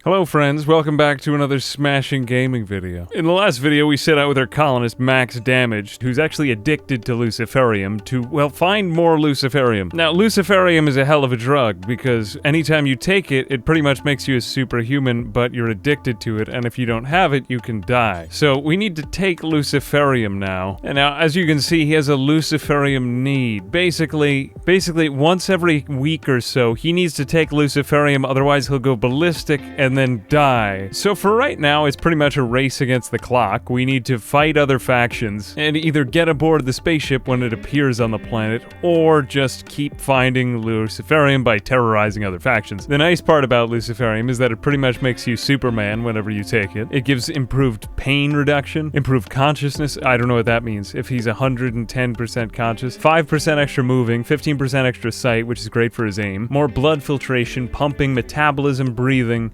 Hello friends, welcome back to another smashing gaming video. In the last video we set out with our colonist Max Damaged, who's actually addicted to luciferium, to, well, find more luciferium. Now, luciferium is a hell of a drug, because anytime you take it, it pretty much makes you a superhuman, but you're addicted to it, and if you don't have it, you can die. So we need to take luciferium now. And now, as you can see, he has a luciferium need. Basically, once every week or so, he needs to take luciferium, otherwise he'll go ballistic and then die. So for right now, it's pretty much a race against the clock. We need to fight other factions and either get aboard the spaceship when it appears on the planet, or just keep finding luciferium by terrorizing other factions. The nice part about luciferium is that it pretty much makes you Superman whenever you take it. It gives improved pain reduction, improved consciousness. I don't know what that means. If he's 110% conscious, 5% extra moving, 15% extra sight, which is great for his aim, more blood filtration, pumping, metabolism, breathing,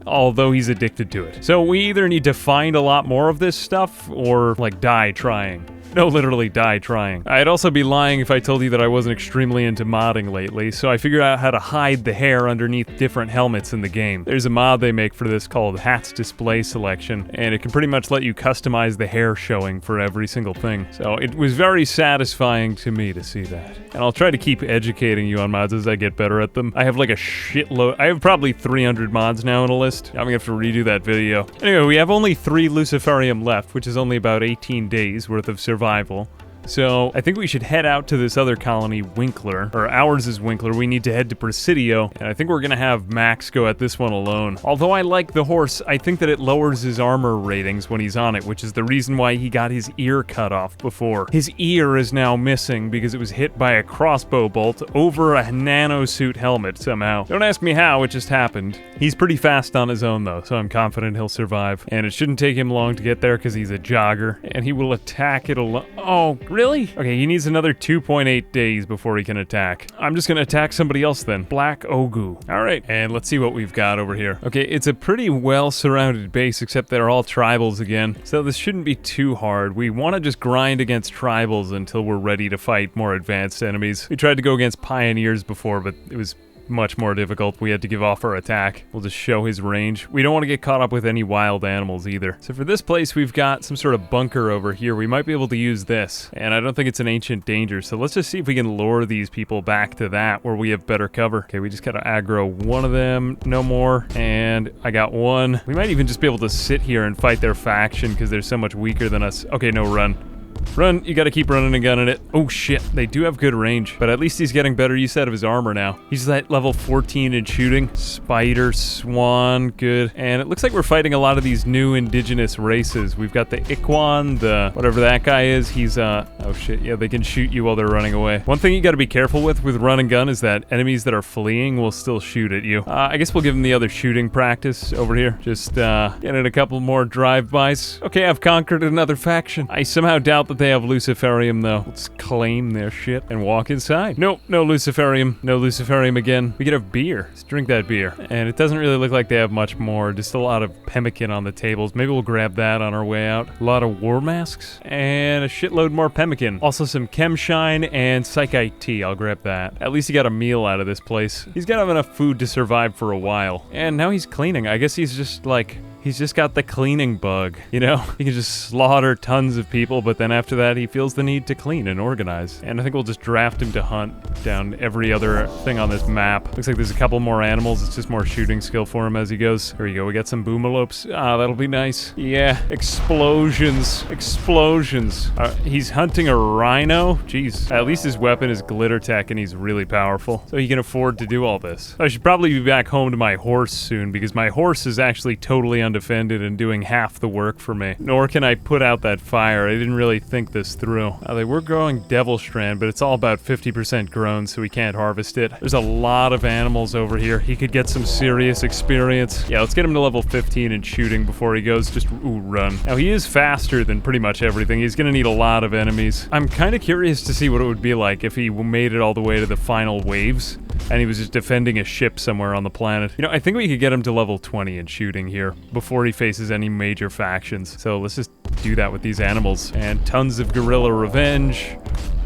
although he's addicted to it. So we either need to find a lot more of this stuff, or, like, die trying. No, literally die trying. I'd also be lying if I told you that I wasn't extremely into modding lately, so I figured out how to hide the hair underneath different helmets in the game. There's a mod they make for this called Hats Display Selection, and it can pretty much let you customize the hair showing for every single thing. So it was very satisfying to me to see that. And I'll try to keep educating you on mods as I get better at them. I have like a shitload. I have probably 300 mods now on a list. I'm gonna have to redo that video. Anyway, we have only 3 luciferium left, which is only about 18 days worth of survival. So I think we should head out to this other colony, Winkler, or ours is Winkler. We need to head to Presidio, and I think we're gonna have Max go at this one alone. Although I like the horse, I think that it lowers his armor ratings when he's on it, which is the reason why he got his ear cut off before. His ear is now missing because it was hit by a crossbow bolt over a nanosuit helmet somehow. Don't ask me how, it just happened. He's pretty fast on his own though, so I'm confident he'll survive. And it shouldn't take him long to get there because he's a jogger, and he will attack it alone. Oh, really? Okay, he needs another 2.8 days before he can attack. I'm just gonna attack somebody else then. Black Ogu. Alright, and let's see what we've got over here. Okay, it's a pretty well-surrounded base, except they're all tribals again. So this shouldn't be too hard. We want to just grind against tribals until we're ready to fight more advanced enemies. We tried to go against pioneers before, but it was much more difficult. We had to give off our attack. We'll just show his range. We don't want to get caught up with any wild animals either. So for this place, we've got some sort of bunker over here. We might be able to use this, and I don't think it's an ancient danger. So let's just see if we can lure these people back to that where we have better cover. Okay, we just gotta aggro one of them, no more, and I got one. We might even just be able to sit here and fight their faction because they're so much weaker than us. Okay, no, run. Run, you gotta keep running and gunning it. Oh shit, they do have good range, but at least he's getting better use out of his armor now. He's at level 14 in shooting. Spider, swan, good. And it looks like we're fighting a lot of these new indigenous races. We've got the Ikwan, the whatever that guy is. He's, oh shit, yeah, they can shoot you while they're running away. One thing you gotta be careful with run and gun is that enemies that are fleeing will still shoot at you. I guess we'll give them the other shooting practice over here. Just, get in a couple more drive-bys. Okay, I've conquered another faction. I somehow doubt that they have luciferium though. Let's claim their shit and walk inside. Nope, no luciferium. No luciferium again. We could have beer. Let's drink that beer. And it doesn't really look like they have much more. Just a lot of pemmican on the tables. Maybe we'll grab that on our way out. A lot of war masks and a shitload more pemmican. Also some chemshine and psychite tea. I'll grab that. At least he got a meal out of this place. He's gotta have enough food to survive for a while. And now he's cleaning. I guess he's just like, he's just got the cleaning bug, you know? He can just slaughter tons of people, but then after that, he feels the need to clean and organize. And I think we'll just draft him to hunt down every other thing on this map. Looks like there's a couple more animals. It's just more shooting skill for him as he goes. Here we go. We got some boomalopes. Ah, that'll be nice. Yeah, explosions. Explosions. He's hunting a rhino? Jeez. At least his weapon is Glittertech, and he's really powerful. So he can afford to do all this. I should probably be back home to my horse soon, because my horse is actually totally undefended and doing half the work for me. Nor can I put out that fire. I didn't really think this through. They were growing Devil Strand, but it's all about 50% grown, so we can't harvest it. There's a lot of animals over here. He could get some serious experience. Yeah, let's get him to level 15 in shooting before he goes just, ooh, run. Now, he is faster than pretty much everything. He's gonna need a lot of enemies. I'm kind of curious to see what it would be like if he made it all the way to the final waves. and he was just defending a ship somewhere on the planet. You know, I think we could get him to level 20 in shooting here before he faces any major factions. So let's just do that with these animals. And tons of guerrilla revenge.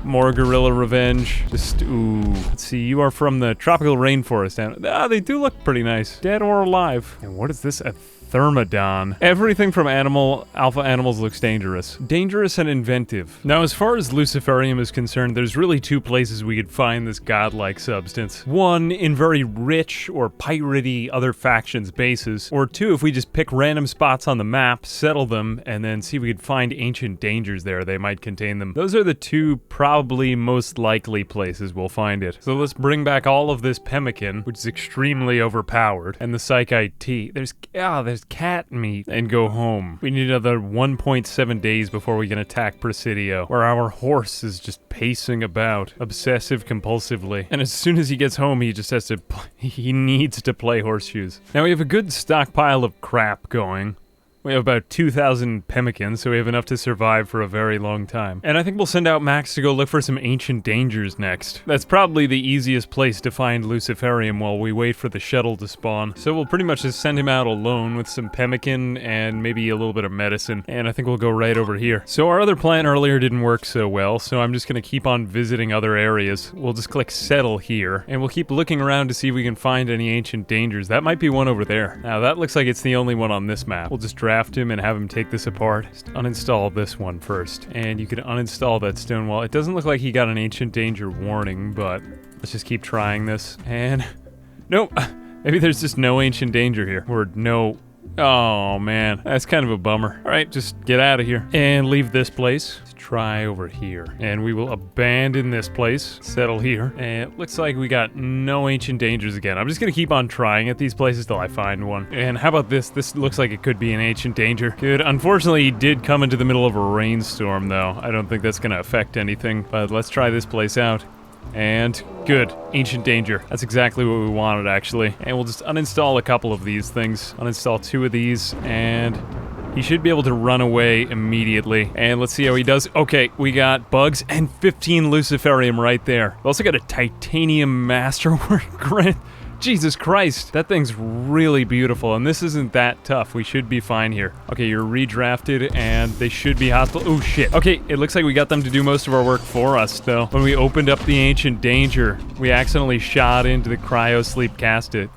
More guerrilla revenge. Just, ooh. Let's see, you are from the tropical rainforest. And, they do look pretty nice. Dead or alive. And what is this? A Thermodon. Everything from alpha animals looks dangerous. Dangerous and inventive. Now, as far as luciferium is concerned, there's really two places we could find this godlike substance. One, in very rich or piratey other factions' bases. Or two, if we just pick random spots on the map, settle them, and then see if we could find ancient dangers there. They might contain them. Those are the two probably most likely places we'll find it. So let's bring back all of this pemmican, which is extremely overpowered, and the psychite tea. There's cat meat, and go home. We need another 1.7 days before we can attack Presidio, where our horse is just pacing about, obsessive compulsively. And as soon as he gets home, he just has to, he needs to play horseshoes. Now we have a good stockpile of crap going. We have about 2,000 pemmicans, so we have enough to survive for a very long time. And I think we'll send out Max to go look for some ancient dangers next. That's probably the easiest place to find luciferium while we wait for the shuttle to spawn. So we'll pretty much just send him out alone with some pemmican and maybe a little bit of medicine. And I think we'll go right over here. So our other plan earlier didn't work so well, so I'm just gonna keep on visiting other areas. We'll just click settle here, and we'll keep looking around to see if we can find any ancient dangers. That might be one over there. Now that looks like it's the only one on this map. We'll just draft him and have him take this apart. Just uninstall this one first. And you can uninstall that stone wall. It doesn't look like he got an ancient danger warning, but let's just keep trying this. And nope. Maybe there's just no ancient danger here. Or no. Oh man, that's kind of a bummer. All right, just get out of here and leave this place. Let's try over here, and we will abandon this place, settle here, and it looks like we got no ancient dangers again. I'm just gonna keep on trying at these places till I find one. And how about this? This looks like it could be an ancient danger. Good. Unfortunately, he did come into the middle of a rainstorm, though. I don't think that's gonna affect anything, but let's try this place out. And good. Ancient danger. That's exactly what we wanted, actually. And we'll just uninstall a couple of these things. Uninstall 2 of these, and he should be able to run away immediately. And let's see how he does. Okay, we got bugs and 15 luciferium right there. We also got a titanium masterwork grant. Jesus Christ, that thing's really beautiful, and this isn't that tough. We should be fine here. Okay, you're redrafted, and they should be hostile. Oh, shit. Okay, it looks like we got them to do most of our work for us, though. When we opened up the ancient danger, we accidentally shot into the cryo-sleep casket.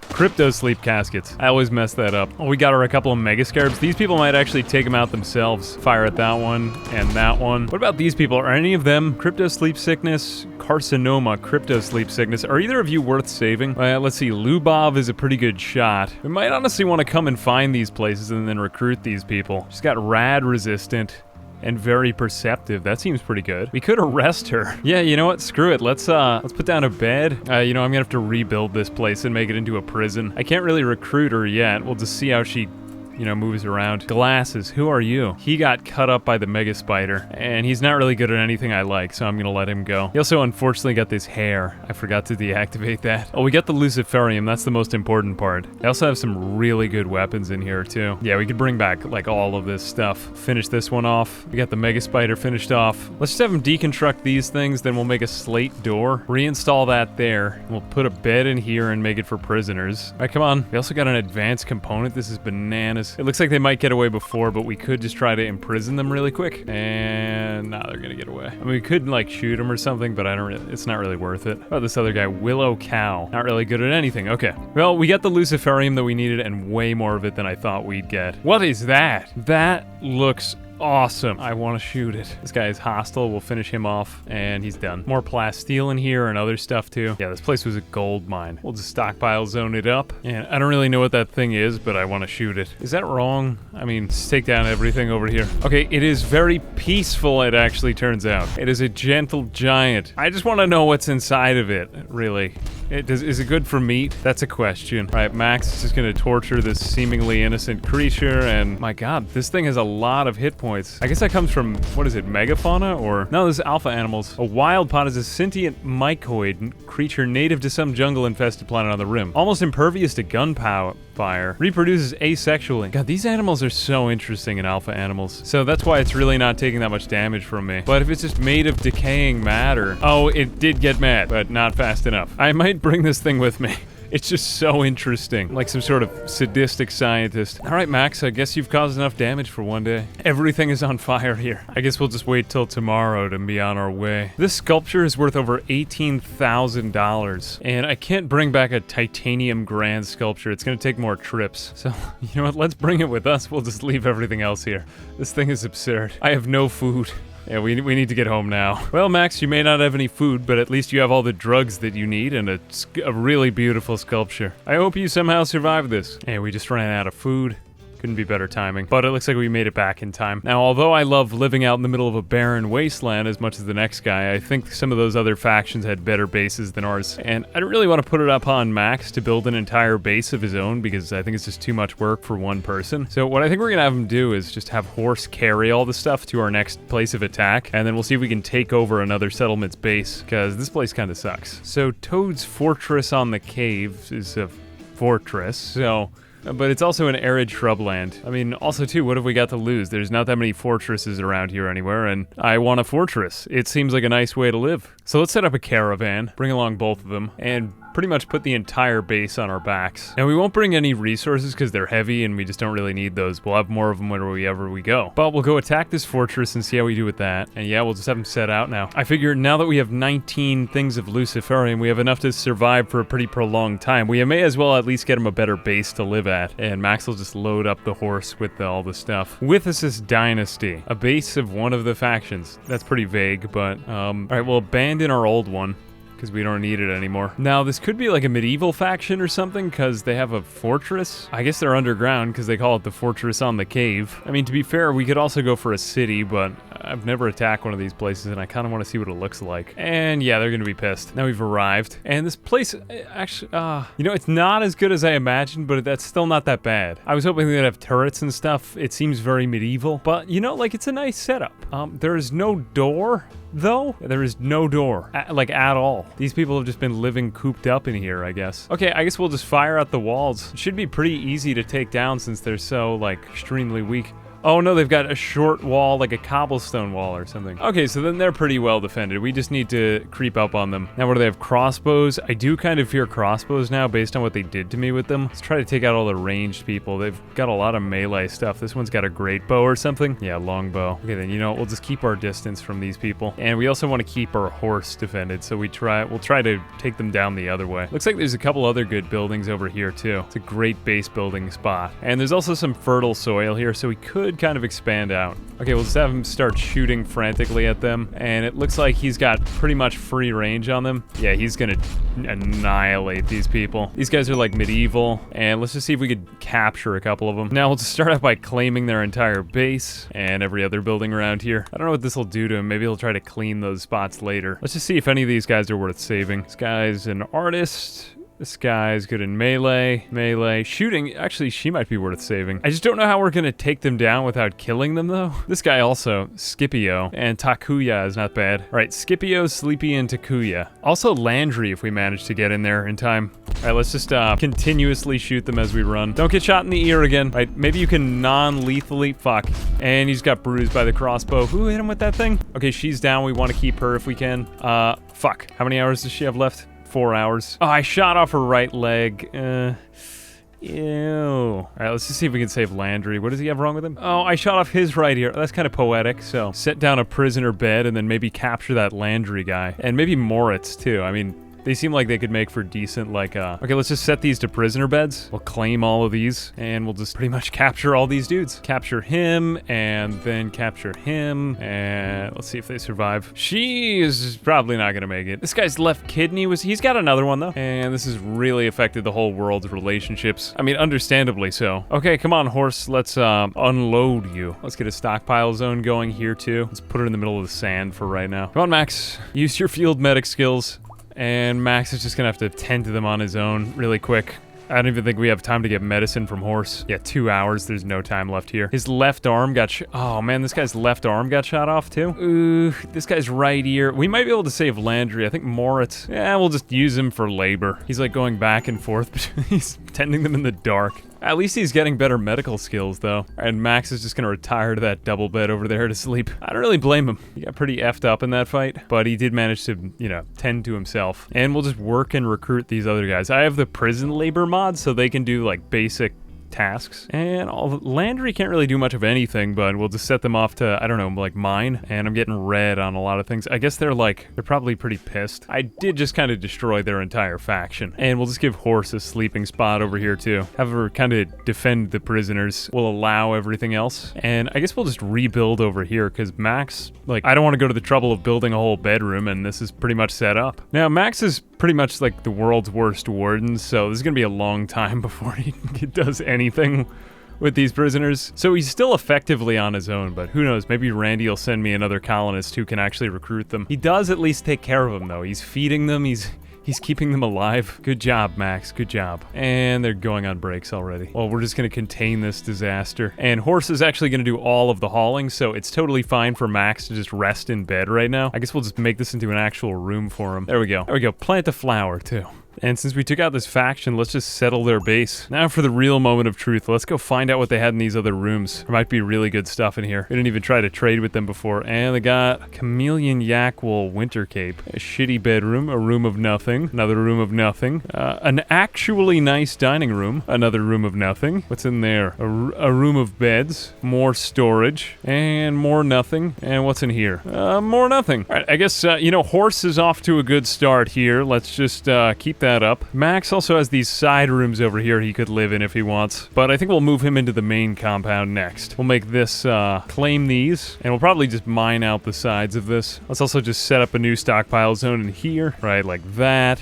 Crypto sleep caskets. I always mess that up. Oh, we got a couple of mega scarabs. These people might actually take them out themselves. Fire at that one and that one. What about these people? Are any of them crypto sleep sickness, carcinoma, crypto sleep sickness? Are either of you worth saving? Let's see. Lubov is a pretty good shot. We might honestly want to come and find these places and then recruit these people. She's got rad resistant and very perceptive. That seems pretty good. We could arrest her. Yeah, you know what? Screw it. Let's put down a bed. You know, I'm gonna have to rebuild this place and make it into a prison. I can't really recruit her yet. We'll just see how she, you know, moves around. Glasses, who are you? He got cut up by the mega spider, and he's not really good at anything I like, so I'm gonna let him go. He also unfortunately got this hair. I forgot to deactivate that. Oh, we got the luciferium. That's the most important part. I also have some really good weapons in here too. Yeah, we could bring back like all of this stuff. Finish this one off. We got the mega spider finished off. Let's just have him deconstruct these things, then we'll make a slate door. Reinstall that there. We'll put a bed in here and make it for prisoners. All right, come on. We also got an advanced component. This is bananas. It looks like they might get away before, but we could just try to imprison them really quick. And nah, they're gonna get away. I mean, we could like shoot them or something, but it's not really worth it. How about this other guy, Willow Cow? Not really good at anything. Okay. Well, we got the luciferium that we needed and way more of it than I thought we'd get. What is that? That looks awesome. I want to shoot it. This guy is hostile. We'll finish him off, and he's done. More plasteel in here and other stuff too. Yeah, this place was a gold mine. We'll just stockpile zone it up. And I don't really know what that thing is, but I want to shoot it. Is that wrong? I mean, let's take down everything over here. Okay, it is very peaceful, it actually turns out. It is a gentle giant. I just want to know what's inside of it, really. Is it good for meat? That's a question. All right, Max is just gonna torture this seemingly innocent creature, and my god, this thing has a lot of hit points. points. I guess that comes from, what is it, megafauna? Or, no, this is alpha animals. A wild pod is a sentient mycoid creature native to some jungle-infested planet on the rim. Almost impervious to gunpowder. Reproduces asexually. God, these animals are so interesting in alpha animals. So that's why it's really not taking that much damage from me. But if it's just made of decaying matter... Oh, it did get mad, but not fast enough. I might bring this thing with me. It's just so interesting, like some sort of sadistic scientist. All right, Max, I guess you've caused enough damage for one day. Everything is on fire here. I guess we'll just wait till tomorrow to be on our way. This sculpture is worth over $18,000, and I can't bring back a titanium grand sculpture. It's gonna take more trips. So, you know what, let's bring it with us. We'll just leave everything else here. This thing is absurd. I have no food. Yeah, we need to get home now. Well, Max, you may not have any food, but at least you have all the drugs that you need and a really beautiful sculpture. I hope you somehow survived this. Hey, we just ran out of food. Couldn't be better timing. But it looks like we made it back in time. Now, although I love living out in the middle of a barren wasteland as much as the next guy, I think some of those other factions had better bases than ours. And I don't really want to put it up on Max to build an entire base of his own because I think it's just too much work for one person. So what I think we're going to have him do is just have Horse carry all the stuff to our next place of attack. And then we'll see if we can take over another settlement's base because this place kind of sucks. So Toad's Fortress on the Cave is a fortress, so... But it's also an arid shrubland. I mean, also too, what have we got to lose? There's not that many fortresses around here anywhere, and I want a fortress. It seems like a nice way to live. So let's set up a caravan, bring along both of them, and pretty much put the entire base on our backs. Now, we won't bring any resources because they're heavy and we just don't really need those. We'll have more of them wherever we go. But we'll go attack this fortress and see how we do with that. And yeah, we'll just have them set out now. I figure now that we have 19 things of luciferium, we have enough to survive for a pretty prolonged time. We may as well at least get him a better base to live at. And Max will just load up the horse with all the stuff. With us is Dynasty, a base of one of the factions. That's pretty vague, but all right, we'll abandon our old one, because we don't need it anymore. Now, this could be like a medieval faction or something, because they have a fortress. I guess they're underground, because they call it the Fortress on the Cave. I mean, to be fair, we could also go for a city, but I've never attacked one of these places, and I kind of want to see what it looks like. And yeah, they're going to be pissed. Now we've arrived, and this place, actually, you know, it's not as good as I imagined, but that's still not that bad. I was hoping they'd have turrets and stuff. It seems very medieval, but you know, like, it's a nice setup. There is no door, though. There is no door, like, at all. These people have just been living cooped up in here, I guess. Okay, I guess we'll just fire out the walls. It should be pretty easy to take down since they're so, like, extremely weak. Oh no, they've got a short wall, like a cobblestone wall or something. Okay, so then they're pretty well defended. We just need to creep up on them. Now, what do they have? Crossbows? I do kind of fear crossbows now based on what they did to me with them. Let's try to take out all the ranged people. They've got a lot of melee stuff. This one's got a great bow or something. Yeah, longbow. Okay, then, you know, we'll just keep our distance from these people. And we also want to keep our horse defended, so we'll try to take them down the other way. Looks like there's a couple other good buildings over here too. It's a great base building spot. And there's also some fertile soil here, so we could kind of expand out. Okay, we'll just have him start shooting frantically at them, and it looks like he's got pretty much free range on them. Yeah, he's gonna annihilate these people. These guys are like medieval, and let's just see if we could capture a couple of them. Now, we'll just start out by claiming their entire base and every other building around here. I don't know what this will do to him. Maybe he'll try to clean those spots later. Let's just see if any of these guys are worth saving. This guy's an artist. This guy's good in melee, shooting. Actually, she might be worth saving. I just don't know how we're gonna take them down without killing them, though. This guy also, Scipio, and Takuya is not bad. All right, Scipio, Sleepy, and Takuya. Also Landry, if we manage to get in there in time. All right, let's just continuously shoot them as we run. Don't get shot in the ear again. Right, maybe you can non-lethally, fuck. And he's got bruised by the crossbow. Who hit him with that thing? Okay, she's down. We want to keep her if we can. Fuck. How many hours does she have left? 4 hours. Oh, I shot off her right leg. Ew. All right, let's just see if we can save Landry. What does he have wrong with him? Oh, I shot off his right ear. That's kind of poetic. So set down a prisoner bed and then maybe capture that Landry guy. And maybe Moritz, too. I mean, they seem like they could make for decent, like, Okay, let's just set these to prisoner beds. We'll claim all of these, and we'll just pretty much capture all these dudes. Capture him, and then capture him, and let's see if they survive. She is probably not gonna make it. This guy's left kidney he's got another one, though. And this has really affected the whole world's relationships. I mean, understandably so. Okay, come on, horse. Let's, unload you. Let's get a stockpile zone going here, too. Let's put it in the middle of the sand for right now. Come on, Max. Use your field medic skills. And Max is just gonna have to tend to them on his own really quick. I don't even think we have time to get medicine from horse. Yeah, 2 hours. There's no time left here. His left arm got oh man, this guy's left arm got shot off too. Ooh, this guy's right ear. We might be able to save Landry. I think Moritz. Yeah, we'll just use him for labor. He's like going back and forth, but he's tending them in the dark. At least he's getting better medical skills, though. And Max is just gonna retire to that double bed over there to sleep. I don't really blame him. He got pretty effed up in that fight, but he did manage to, you know, tend to himself. And we'll just work and recruit these other guys. I have the prison labor mod, so they can do, like, basic tasks. And Landry can't really do much of anything, but we'll just set them off to, I don't know, like mine. And I'm getting red on a lot of things. I guess they're probably pretty pissed. I did just kind of destroy their entire faction. And we'll just give Horse a sleeping spot over here too. Have her kind of defend the prisoners. We'll allow everything else. And I guess we'll just rebuild over here because Max, like, I don't want to go to the trouble of building a whole bedroom, and this is pretty much set up. Now, Max is pretty much like the world's worst warden, so this is gonna be a long time before he does anything with these prisoners. So he's still effectively on his own, but who knows, maybe Randy will send me another colonist who can actually recruit them. He does at least take care of them though. He's feeding them, he's keeping them alive. Good job, Max, good job. And they're going on breaks already. Well, we're just gonna contain this disaster. And Horse is actually gonna do all of the hauling, so it's totally fine for Max to just rest in bed right now. I guess we'll just make this into an actual room for him. There we go. There we go, plant a flower too. And since we took out this faction, let's just settle their base. Now for the real moment of truth. Let's go find out what they had in these other rooms. There might be really good stuff in here. We didn't even try to trade with them before. And they got Chameleon Yakwool Winter Cape. A shitty bedroom, a room of nothing, another room of nothing. An actually nice dining room, another room of nothing. What's in there? A room of beds, more storage, and more nothing. And what's in here? More nothing. All right, I guess, you know, Horse is off to a good start here. Let's just keep that up. Max also has these side rooms over here he could live in if he wants, but I think we'll move him into the main compound next. We'll make this, claim these, and we'll probably just mine out the sides of this. Let's also just set up a new stockpile zone in here, right, like that.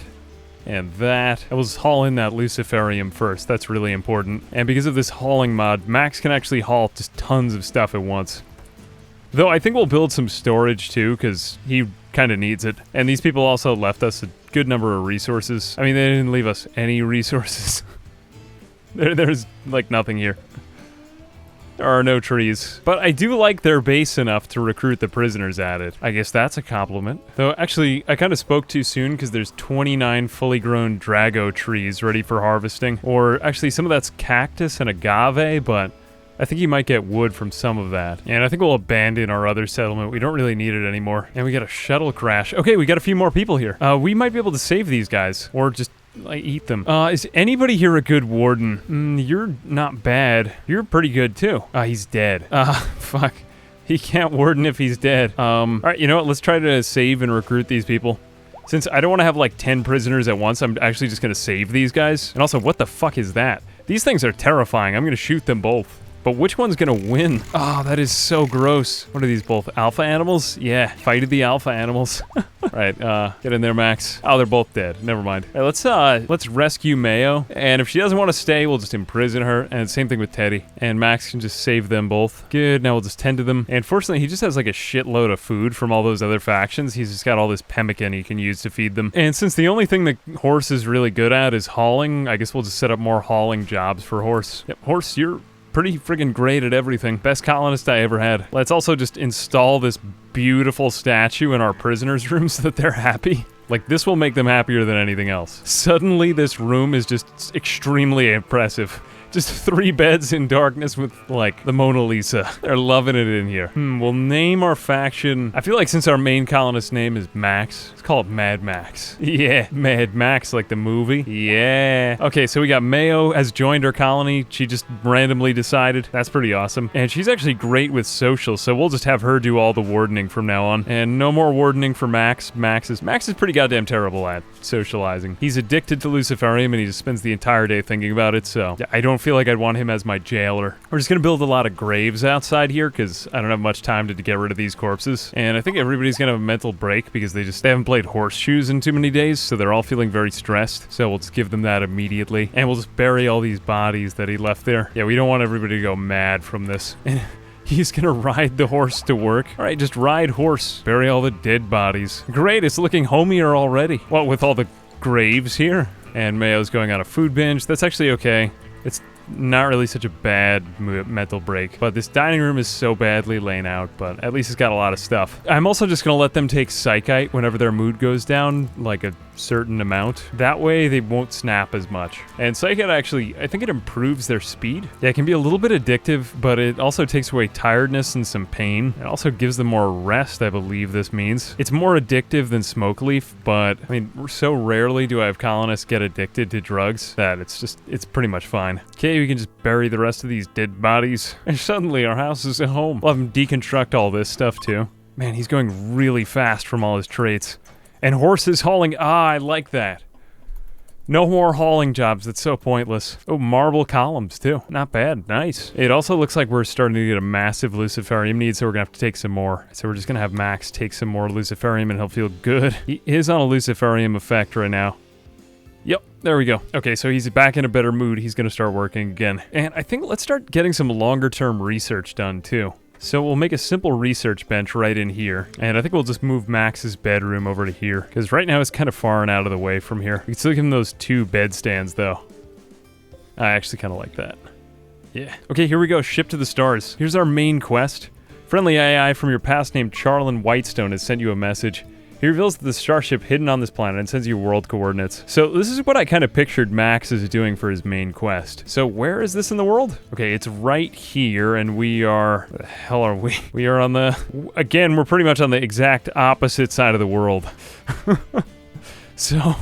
And that. I will just haul in that luciferium first. That's really important. And because of this hauling mod, Max can actually haul just tons of stuff at once. Though I think we'll build some storage too, because he kind of needs it. And these people also left us a good number of resources. I mean, they didn't leave us any resources. There's like nothing here. There are no trees. But I do like their base enough to recruit the prisoners at it. I guess that's a compliment. Though, actually, I kind of spoke too soon because there's 29 fully grown Drago trees ready for harvesting. Or, actually, some of that's cactus and agave, but I think you might get wood from some of that. And I think we'll abandon our other settlement. We don't really need it anymore. And we got a shuttle crash. Okay, we got a few more people here. We might be able to save these guys. Or just like eat them. Is anybody here a good warden? You're not bad. You're pretty good too. He's dead. Fuck. He can't warden if he's dead. Alright, you know what? Let's try to save and recruit these people. Since I don't want to have like 10 prisoners at once, I'm actually just gonna save these guys. And also, what the fuck is that? These things are terrifying. I'm gonna shoot them both. But which one's gonna win? Oh, that is so gross. What are these both? Alpha animals? Yeah, fighted the alpha animals. Right, get in there, Max. Oh, they're both dead. Never mind. All right, let's rescue Mayo. And if she doesn't want to stay, we'll just imprison her. And same thing with Teddy. And Max can just save them both. Good, now we'll just tend to them. And fortunately, he just has like a shitload of food from all those other factions. He's just got all this pemmican he can use to feed them. And since the only thing the Horse is really good at is hauling, I guess we'll just set up more hauling jobs for Horse. Yep, Horse, you're pretty friggin' great at everything. Best colonist I ever had. Let's also just install this beautiful statue in our prisoners' room so that they're happy. Like, this will make them happier than anything else. Suddenly, this room is just extremely impressive. Just 3 beds in darkness with, like, the Mona Lisa. They're loving it in here. We'll name our faction. I feel like since our main colonist name is Max, let's call it Mad Max. Yeah, Mad Max, like the movie. Yeah. Okay, so we got Mayo has joined our colony. She just randomly decided. That's pretty awesome. And she's actually great with social, so we'll just have her do all the wardening from now on. And no more wardening for Max. Max is pretty goddamn terrible at socializing. He's addicted to luciferium and he just spends the entire day thinking about it, so I don't feel like I'd want him as my jailer. We're just gonna build a lot of graves outside here because I don't have much time to get rid of these corpses. And I think everybody's gonna have a mental break because they haven't played horseshoes in too many days, so they're all feeling very stressed. So we'll just give them that immediately. And we'll just bury all these bodies that he left there. Yeah, we don't want everybody to go mad from this. And he's gonna ride the horse to work. All right, just ride horse. Bury all the dead bodies. Great, it's looking homier already. What, with all the graves here? And Mayo's going on a food binge. That's actually okay. It's not really such a bad mental break, but this dining room is so badly laid out, but at least it's got a lot of stuff. I'm also just gonna let them take Psychite whenever their mood goes down, like a certain amount. That way they won't snap as much. And Psychite actually, I think it improves their speed. Yeah, it can be a little bit addictive, but it also takes away tiredness and some pain. It also gives them more rest, I believe this means. It's more addictive than Smoke Leaf, but I mean, so rarely do I have colonists get addicted to drugs that it's pretty much fine. Okay, we can just bury the rest of these dead bodies. And suddenly our house is a home. We'll have him deconstruct all this stuff too. Man, he's going really fast from all his traits. And horses hauling, I like that. No more hauling jobs, that's so pointless. Oh, marble columns too, not bad, nice. It also looks like we're starting to get a massive luciferium need, so we're gonna have to take some more. So we're just gonna have Max take some more luciferium and he'll feel good. He is on a luciferium effect right now. Yep, there we go. Okay, so he's back in a better mood, he's gonna start working again. And I think let's start getting some longer term research done too. So we'll make a simple research bench right in here, and I think we'll just move Max's bedroom over to here, because right now it's kind of far and out of the way from here. We can still give him those 2 bed stands, though. I actually kind of like that. Yeah. Okay, here we go. Ship to the stars. Here's our main quest. Friendly AI from your past named Charlin Whitestone has sent you a message. He reveals that the starship hidden on this planet and sends you world coordinates. So this is what I kind of pictured Max is doing for his main quest. So where is this in the world? Okay, it's right here, and we are... Where the hell are we? We are on the... Again, we're pretty much on the exact opposite side of the world. So...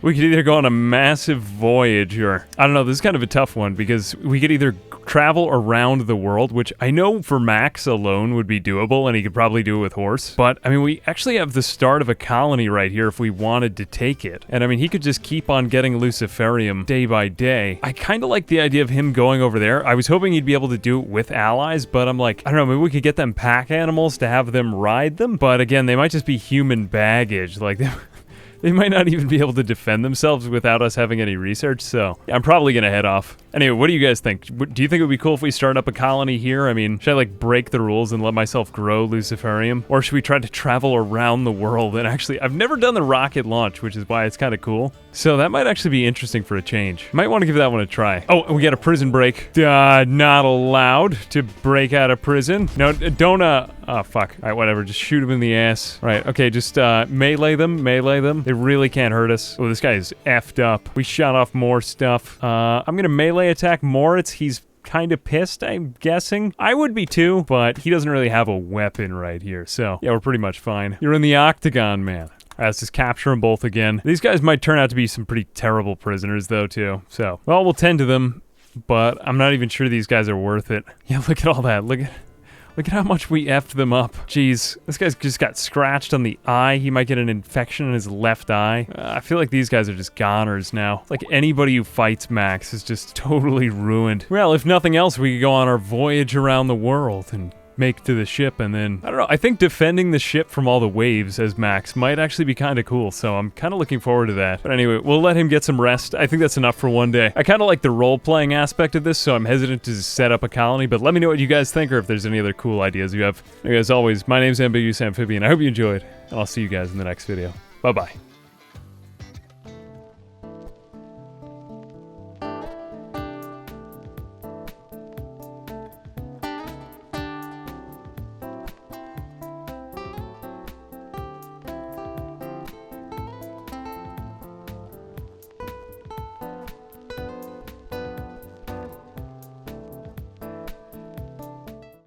we could either go on a massive voyage or... I don't know, this is kind of a tough one because we could either travel around the world, which I know for Max alone would be doable and he could probably do it with horse. But, I mean, we actually have the start of a colony right here if we wanted to take it. And, I mean, he could just keep on getting luciferium day by day. I kind of like the idea of him going over there. I was hoping he'd be able to do it with allies, but I'm like, I don't know, maybe we could get them pack animals to have them ride them. But, again, they might just be human baggage. Like, they might not even be able to defend themselves without us having any research, so I'm probably gonna head off. Anyway, what do you guys think? Do you think it would be cool if we start up a colony here? I mean, should I like break the rules and let myself grow luciferium? Or should we try to travel around the world? And actually, I've never done the rocket launch, which is why it's kind of cool. So that might actually be interesting for a change. Might want to give that one a try. Oh, and we got a prison break. Not allowed to break out of prison. No, don't, oh, fuck. All right, whatever. Just shoot him in the ass. All right, okay, just melee them. They really can't hurt us. Oh, this guy is effed up. We shot off more stuff. I'm gonna melee attack Moritz. He's kind of pissed, I'm guessing. I would be too, but he doesn't really have a weapon right here, so yeah, we're pretty much fine. You're in the octagon, man. All right, let's just capture them both again. These guys might turn out to be some pretty terrible prisoners, though, too. So, well, we'll tend to them, but I'm not even sure these guys are worth it. Yeah, look at all that. Look at how much we effed them up. Jeez, this guy's just got scratched on the eye. He might get an infection in his left eye. I feel like these guys are just goners now. Like anybody who fights Max is just totally ruined. Well, if nothing else, we could go on our voyage around the world and make to the ship, and then, I don't know, I think defending the ship from all the waves as Max might actually be kind of cool, so I'm kind of looking forward to that. But anyway, we'll let him get some rest. I think that's enough for one day. I kind of like the role-playing aspect of this, so I'm hesitant to set up a colony, but let me know what you guys think, or if there's any other cool ideas you have. Anyway, as always, my name's Ambiguous Amphibian. I hope you enjoyed, and I'll see you guys in the next video. Bye-bye.